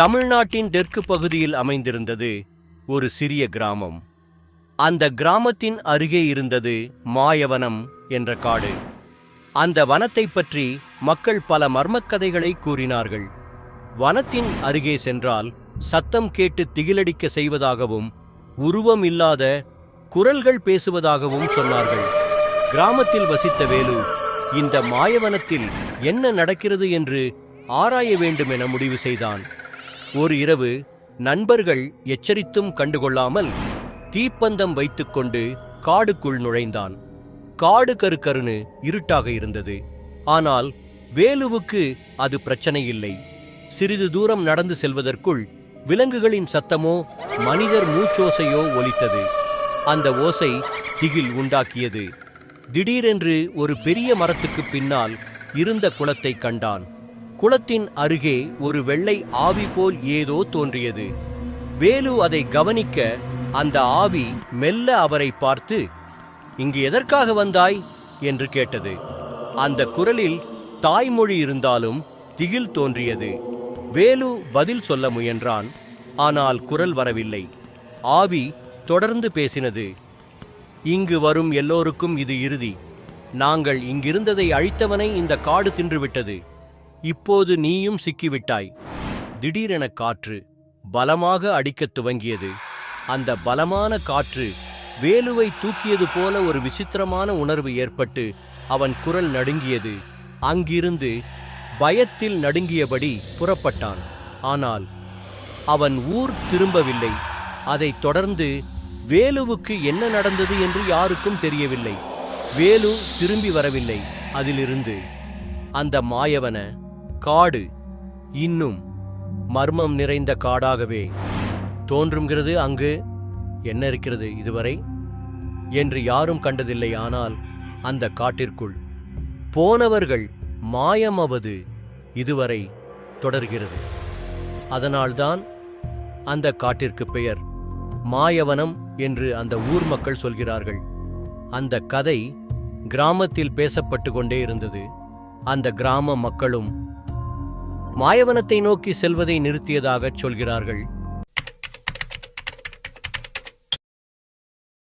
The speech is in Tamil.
தமிழ்நாட்டின் தெற்கு பகுதியில் அமைந்திருந்தது ஒரு சிறிய கிராமம். அந்த கிராமத்தின் அருகே இருந்தது மாயவனம் என்ற காடு. அந்த வனத்தைப் பற்றி மக்கள் பல மர்மக்கதைகளை கூறினார்கள். வனத்தின் அருகே சென்றால் சத்தம் கேட்டு திகிலடிக்க செய்வதாகவும் உருவம் இல்லாத குரல்கள் பேசுவதாகவும் சொன்னார்கள். கிராமத்தில் வசித்த வேலு இந்த மாயவனத்தில் என்ன நடக்கிறது என்று ஆராய வேண்டும் என முடிவு செய்தான். ஒரு இரவு நண்பர்கள் எச்சரித்தும் கண்டுகொள்ளாமல் தீப்பந்தம் வைத்துக்கொண்டு காடுக்குள் நுழைந்தான். காடு கருக்கருன்னு இருட்டாக இருந்தது. ஆனால் வேலுவுக்கு அது பிரச்சனை இல்லை. சிறிது தூரம் நடந்து செல்வதற்குள் விலங்குகளின் சத்தமோ மனிதர் மூச்சோசையோ ஒலித்தது. அந்த ஓசை திகில் உண்டாக்கியது. திடீரென்று ஒரு பெரிய மரத்துக்கு பின்னால் இருந்த குளத்தை கண்டான். குளத்தின் அருகே ஒரு வெள்ளை ஆவி போல் ஏதோ தோன்றியது. வேலு அதை கவனிக்க அந்த ஆவி மெல்ல அவரை பார்த்து, "இங்கு எதற்காக வந்தாய்?" என்று கேட்டது. அந்த குரலில் தாய்மொழி இருந்தாலும் திகில் தோன்றியது. வேலு பதில் சொல்ல முயன்றான். ஆனால் குரல் வரவில்லை. ஆவி தொடர்ந்து பேசினது. "இங்கு வரும் எல்லோருக்கும் இது இறுதி. நாங்கள் இங்கிருந்ததை அழித்தவனை இந்த காடு தின்றுவிட்டது. இப்போது நீயும் சிக்கிவிட்டாய்." திடீரென காற்று பலமாக அடிக்கத் துவங்கியது. அந்த பலமான காற்று வேலுவை தூக்கியது போல ஒரு விசித்திரமான உணர்வு ஏற்பட்டு அவன் குரல் நடுங்கியது. அங்கிருந்து பயத்தில் நடுங்கியபடி புறப்பட்டான். ஆனால் அவன் ஊர் திரும்பவில்லை. அதைத் தொடர்ந்து வேலுவுக்கு என்ன நடந்தது என்று யாருக்கும் தெரியவில்லை. வேலு திரும்பி வரவில்லை. அதிலிருந்து அந்த மாயவன காடு இன்னும் மர்மம் நிறைந்த காடாகவே தோன்றுகிறது. அங்கு என்ன இருக்கிறது இதுவரை என்று யாரும் கண்டதில்லை. ஆனால் அந்த காட்டிற்குள் போனவர்கள் மாயமாவது இதுவரை தொடர்கிறது. அதனால்தான் அந்த காட்டிற்கு பெயர் மாயவனம் என்று அந்த ஊர் மக்கள் சொல்கிறார்கள். அந்த கதை கிராமத்தில் பேசப்பட்டு கொண்டே இருந்தது. அந்த கிராம மக்களும் மாயவனத்தை நோக்கி செல்வதை நிறுத்தியதாகச் சொல்கிறார்கள்.